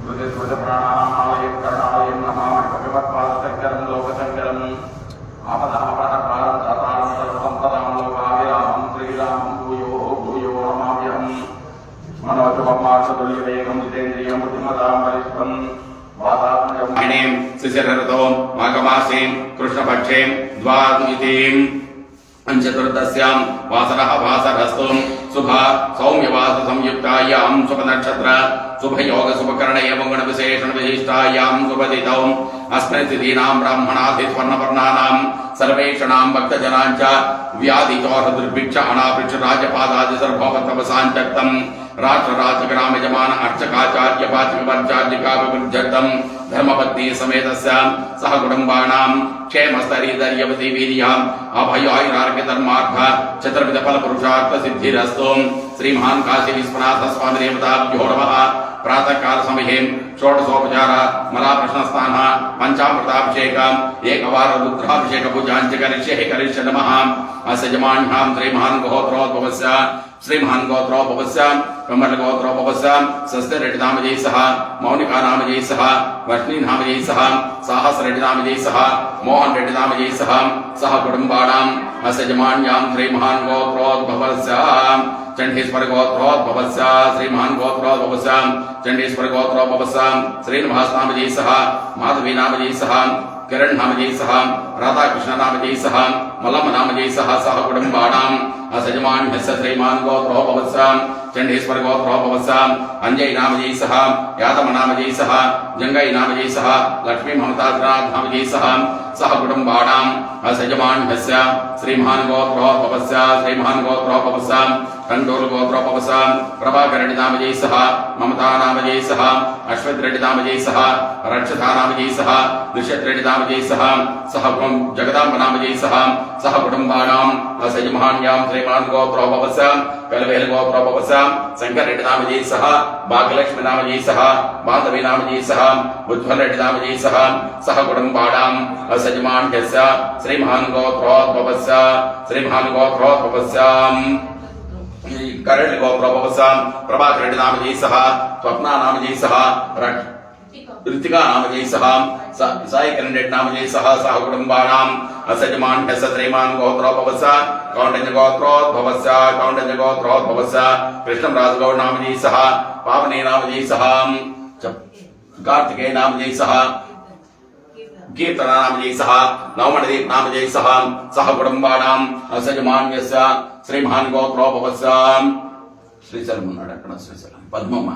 ృతిస్మృతప్రాణానామయం కరుణాలయం నమామి కవివత్పాదశంకరం లోకశంకరం ఆపదాపహరణకాలం తాతారం సర్వసంపదాం లోకాభిరామం శ్రీరామం భూయో భూయో నమామ్యహం మనోజుపమార్షతుల్యవేగం జితేంద్రియం బుద్ధిమతాం వరిష్టం వాతాత్మజం శిశిరఋతో మాఘమాసీం కృష్ణపక్షేం ద్వాదశీం चतुर्दश्यां वासरः वासरस्तु शुभ सौम्यवास संयुक्तायां शुभ नक्षत्र शुभ योग शुभ कर्ण एवं गुण विशेषण विशिष्टायां शुभदितौ अस्मिन् तिथीनां ब्राह्मणादि स्वर्णवर्णानां सर्वेषां भक्तजनाञ्च व्याधिचोर दुर्भिक्ष अनाभिक्ष राजपादादि सर्वोपतमसाञ्चक्तं राष्ट्रराजग्राम यजमान अर्चकाचार्य पाचकवर्चार्यका विवृद्धं धर्मपत्नी समेतस्य सह कुटुम्बानां क्षेमस्तरीधर्यवती वीर्याम् अभयायुरार्घ्य धर्मार्थ चतुर्विध फल पुरुषार्थ सिद्धिरस्तु श्रीमहान् काशी विश्वनाथ स्वामी देवताभ्यो नमः प्रातः काल समये षोडशोपचार मला प्रश्न स्नान पंचामृताभिषेक एकवार रुद्राभिषेक पूजांच करिष्ये नमः असजमान्यां श्रीमहान् गोत्रोद्भवस्य श्रीमहान् गोत्रोद्भवस्य ब्रह्मण्ड गोत्रोद्भवस्य स्वस्तिरेड्डी नामजै सह मौनिका नामजै सह वर्ष्णी नामजै सह साहसरेड्डी नामजै सह मोहन रेड्डी नामजै सह सह कुटुम्बानां असजमान्यां श्रीमहान् गोत्रोद्भवस्य चंडीश्वर गोत्रोद्भवस्य श्रीमहान् गोत्रोद्भवस्य चंडीश्वर गोत्रोद्भवस्य श्रीनिवास नामजै सह माधवी नामजै सह किरण नामजै सह राधाकृष्ण नामजै सह मलम नामजै सह सह कुटुम्बानां असजमान्यस्य श्रीमहान् गोत्रोद्भवस्य चंडीश्वर गोत्रोद्भवस्य अंजय नामजै सह यादव नामजै सह जंगई नामजै सह लक्ष्मी ममताजनाथ नामजै सह सह कुटुम्बानां असजमान्यस्य श्रीमहान् गोत्रोद्भवस्य श्रीमहान् गोत्रोद्भवस्य कंडोल गोत्रोद्भवस्य प्रभाकरेड्डी नामजै सह ममता नामजै सह अश्वथ रेड्डी नामजै सह रक्षता नामजै सह दुष्यत रेड्डी नामजै सह सह जगदांब नामजै सह सह कुटुम्बानां असजमान्यां श्रीमहान् गोत्रोद्भवस्य कलवेल गोत्रोद्भवस्य शंकर रेड्डी नामजै सह भाग्यलक्ष्मी नामजै सह माधवी नामजै सह उज्ज्वल रेड्डी नामजै सह सह कुटुम्बानां असजमान्यस्य श्रीमहान् गोत्रोद्भवस्य करण गोत्रोद्भवस्य प्रभाकर रेड्डी नामजै सह स्वप्ना नामजै सह ऋतिका नामजै सह साई किरण रेड्डी नामजै सह सह कुटुम्बानां असजमान्यस्य श्रीमहान् गोत्रोद्भवस्य कौंडिन्य गोत्रोद्भवस्य कृष्णराज गौड़ नामजै सह पावनी नामजै सह कार्तिकेय नामजै सह कीर्तना नामजै सह नवमणदीप नामजै सह सह कुटुम्बानां असजमान्यस्य श्रीमहान् गोत्रोद्भवस्य श्रीशैलम శ్రీశైలం పద్మమ్మ